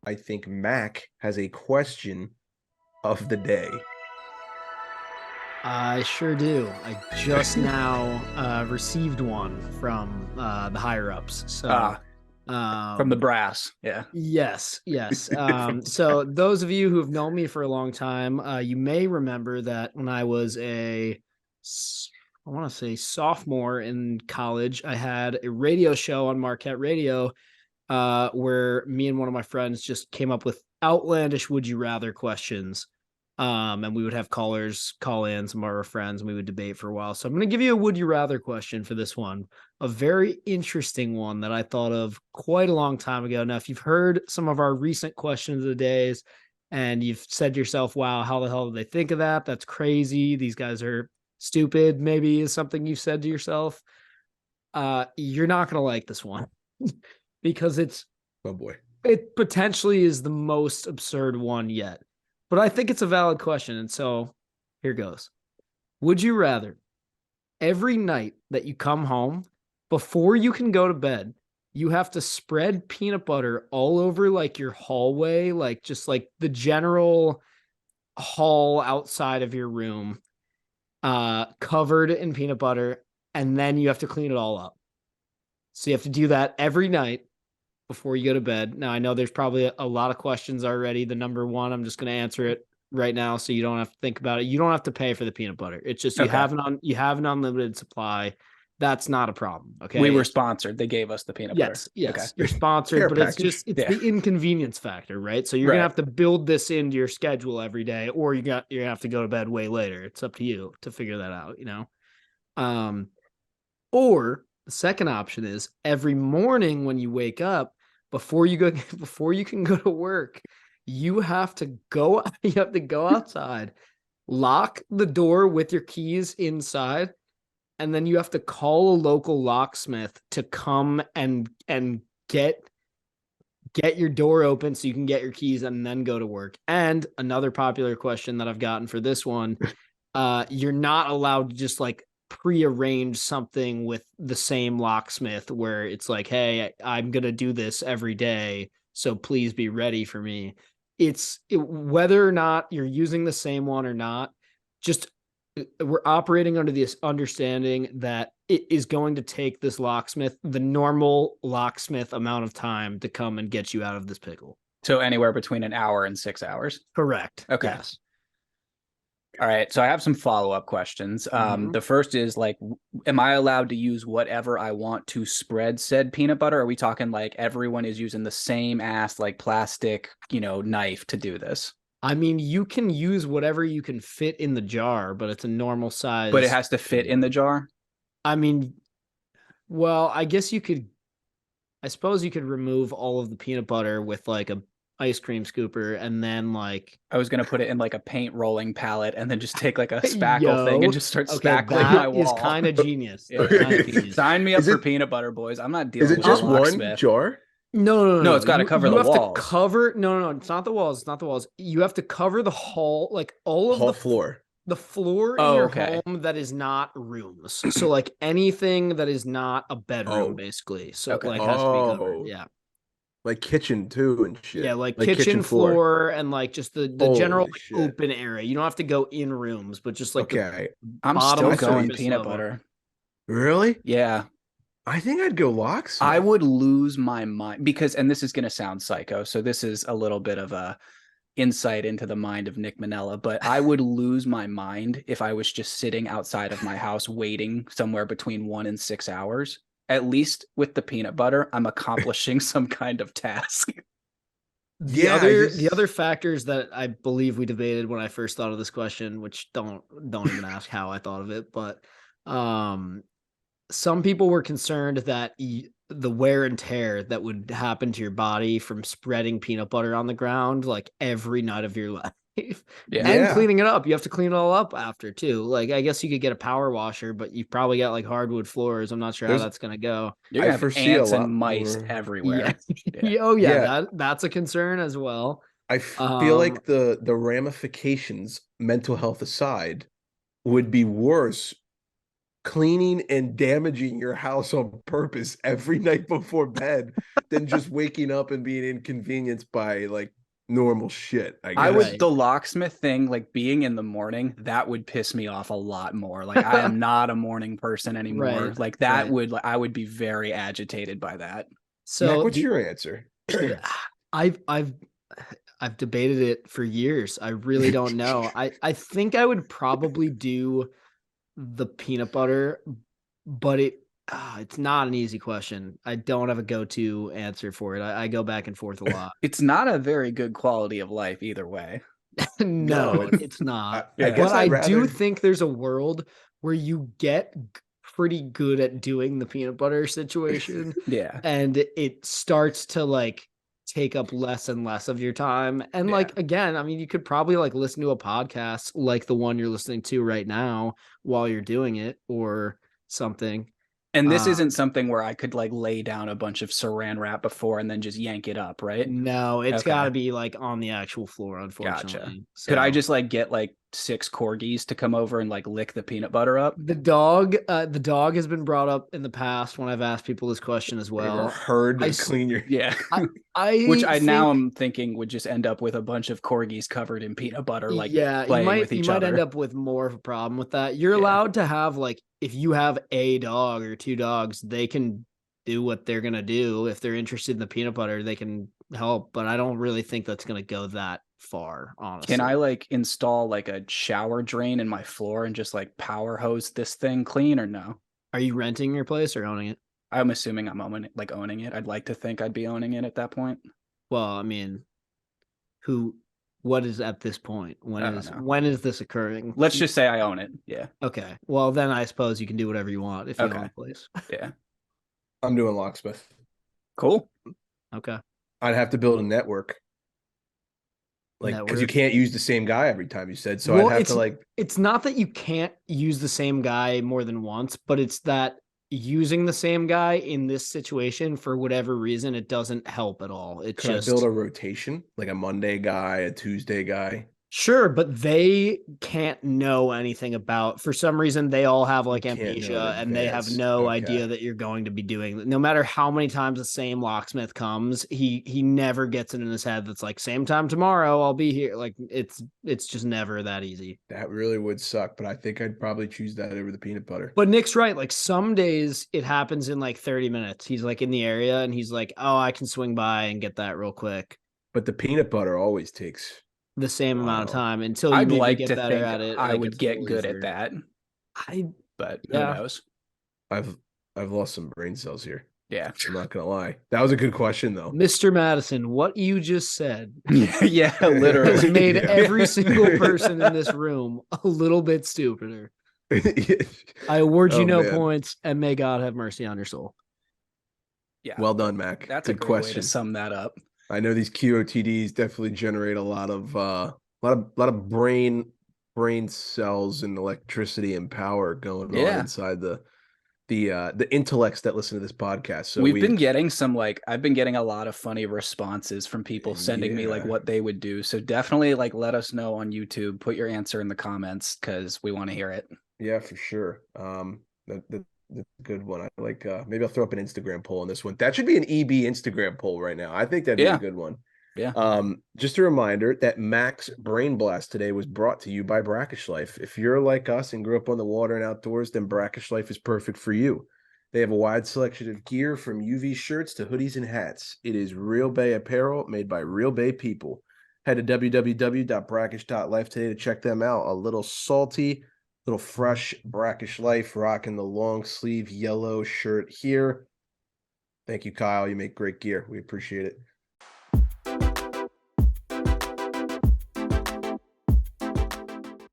I think Mac has a question of the day. I sure do. I just now received one from the higher ups. So, Ah, from the um, brass. Yeah. yes, yes. So those of you who have known me for a long time, you may remember that when I was I want to say sophomore in college, I had a radio show on Marquette Radio, where me and one of my friends just came up with outlandish would you rather questions. And we would have callers call in, some of our friends, and we would debate for a while. So I'm going to give you a would you rather question for this one, a very interesting one that I thought of quite a long time ago. Now, if you've heard some of our recent questions of the days and you've said to yourself, wow, how the hell did they think of that? That's crazy. These guys are stupid, maybe is something you've said to yourself. You're not going to like this one because Oh boy. it potentially is the most absurd one yet, but I think it's a valid question. And so here goes. Would you rather every night that you come home, before you can go to bed, you have to spread peanut butter all over like your hallway, like just like the general hall outside of your room, covered in peanut butter, and then you have to clean it all up. So you have to do that every night before you go to bed. Now, I know there's probably a lot of questions already. The number one, I'm just going to answer it right now so you don't have to think about it. You don't have to pay for the peanut butter. It's just Okay. you have an unlimited supply. That's not a problem. Okay. We were sponsored. They gave us the peanut butter. Yes. Okay. You're sponsored, Care but package. it's Yeah. the inconvenience factor, right? So you're Right. gonna have to build this into your schedule every day, or you're gonna have to go to bed way later. It's up to you to figure that out, you know. Um, or the second option is every morning when you wake up, before you go before you can go to work, you have to go you have to go outside, lock the door with your keys inside, and then you have to call a local locksmith to come and get your door open so you can get your keys and then go to work. And another popular question that I've gotten for this one, you're not allowed to just like prearrange something with the same locksmith where it's like, hey, I'm gonna do this every day, so please be ready for me. Whether or not you're using the same one or not, just we're operating under this understanding that it is going to take this locksmith the normal locksmith amount of time to come and get you out of this pickle. So anywhere between an hour and 6 hours. Correct. Okay. Yes. All right. So I have some follow-up questions. Mhm. The first is like, am I allowed to use whatever I want to spread said peanut butter? Are we talking like everyone is using the same ass like plastic, knife to do this? I mean, you can use whatever you can fit in the jar, but it's a normal size. But it has to fit in the jar? I mean, well, I suppose you could remove all of the peanut butter with like a ice cream scooper and then like I was going to put it in like a paint rolling palette and then just take like a spackle thing and just start okay, spackling my that is wall. kind of genius. Yeah. Kind of genius. Sign me up Is for it- peanut butter, boys. I'm not Is dealing it with just a one locksmith. jar? No. It's got to cover you the have walls. to cover. No. It's not the walls. It's not the walls. You have to cover the hall, like all of Hall floor. the floor in Oh, your okay. home that is not rooms. So like anything that is not a bedroom, Oh. basically. So Okay. like has to be covered. Oh, Yeah. like kitchen too and shit. Yeah, like kitchen kitchen floor and like just the general Holy shit. open area. You don't have to go in rooms, but just like the Okay. I'm bottom still That's going surface peanut level. butter. Really? Yeah. I think I'd go locksmith. I would lose my mind because, and this is going to sound psycho, so this is a little bit of a insight into the mind of Nick Manella, but I would lose my mind if I was just sitting outside of my house waiting somewhere between 1 and 6 hours. At least with the peanut butter, I'm accomplishing some kind of task. The other factors that I believe we debated when I first thought of this question, which don't even ask how I thought of it, but some people were concerned that the wear and tear that would happen to your body from spreading peanut butter on the ground like every night of your life. Yeah. And cleaning it up. You have to clean it all up after too. Like I guess you could get a power washer, but you've probably got like hardwood floors. I'm not sure how that's gonna go. You're gonna I have foresee a ants lot and mice more. everywhere. Yeah. Oh yeah, Yeah. that's a concern as well. I feel like the ramifications, mental health aside, would be worse cleaning and damaging your house on purpose every night before bed than just waking up and being inconvenienced by like normal shit. I guess. I would Right. the locksmith thing, like being in the morning, that would piss me off a lot more. Like I am not a morning person anymore. Right, Like that right. would I would be very agitated by that. Mac, So what's your answer? I've debated it for years. I really don't know. I think I would probably do the peanut butter, but it's not an easy question. I don't have a go-to answer for it. I go back and forth a lot. It's not a very good quality of life either way. No, it's not. I guess But I I'd do rather. think there's a world where you get pretty good at doing the peanut butter situation, Yeah. and it starts to like take up less and less of your time. And Yeah. like again, I mean, you could probably like listen to a podcast like the one you're listening to right now while you're doing it or something. And this Uh, isn't something where I could like lay down a bunch of saran wrap before and then just yank it up, right? No, it's Okay. got to be like on the actual floor, unfortunately. Gotcha. So Could I just like get like 6 corgis to come over and like lick the peanut butter up? the dog has been brought up in the past when I've asked people this question as You ever well. heard I to clean your? Yeah. Which I now am thinking would just end up with a bunch of corgis covered in peanut butter, like yeah, playing with each you might other. end up with more of a problem with that. You're Yeah. allowed to have like if you have a dog or 2 dogs, they can do what they're gonna do. If they're interested in the peanut butter, they can help. But I don't really think that's gonna go that far, honestly. Can I like install like a shower drain in my floor and just like power hose this thing clean or no? Are you renting your place or owning it? I'm assuming I'm owning it. I'd like to think I'd be owning it at that point. Well, I mean, what is at this point? I don't know. When is this occurring? Let's just say I own it. Yeah. Okay. Well, then I suppose you can do whatever you want if you Okay. own a place. Yeah. I'm doing locksmith. Cool. Okay. I'd have to build a network. Like, because you Network. can't use the same guy every time you said. So Well, I'd have to like. It's not that you can't use the same guy more than once, but it's that using the same guy in this situation for whatever reason, it doesn't help at all. It Could just I build a rotation, like a Monday guy, a Tuesday guy? Sure, but they can't know anything about, for some reason, they all have like can't know in amnesia and they have advance. no Okay. idea that you're going to be doing. No matter how many times the same locksmith comes, he never gets it in his head that's like, same time tomorrow, I'll be here. Like it's just never that easy. That really would suck, but I think I'd probably choose that over the peanut butter. But Nick's right. Like some days it happens in like 30 minutes. He's like in the area and he's like, oh, I can swing by and get that real quick. But the peanut butter always takes. The same amount of time until you I'd maybe like get to better think at it. I like, would it's a get little good easier. at that, but Yeah. who knows? I've lost some brain cells here. Yeah. I'm not gonna lie. That was a good question though. Mr. Madison, what you just said Yeah, has literally. made Yeah. every single person in this room a little bit stupider. I award you Oh, no man. points, and may God have mercy on your soul. Yeah. Well done, Mac. That's good a great question. way to sum that up. I know these QOTDs definitely generate a lot of brain cells and electricity and power going on Yeah. inside the intellects that listen to this podcast. So We've been getting I've been getting a lot of funny responses from people sending me like Yeah. what they would do. So definitely like let us know on YouTube. Put your answer in the comments because we want to hear it. Yeah, for sure. That's a good one. I like maybe I'll throw up an Instagram poll on this one. That should be an EB Instagram poll right now. I think that'd be Yeah. a good one. Yeah. Just a reminder that Mac's Brain Blast today was brought to you by Brackish Life. If you're like us and grew up on the water and outdoors, then Brackish Life is perfect for you. They have a wide selection of gear from UV shirts to hoodies and hats. It is Real Bay apparel made by Real Bay people. Head to www.brackish.life today to check them out. A little salty, little fresh Brackish Life, rocking the long sleeve yellow shirt here. Thank you, Kyle. You make great gear. We appreciate it.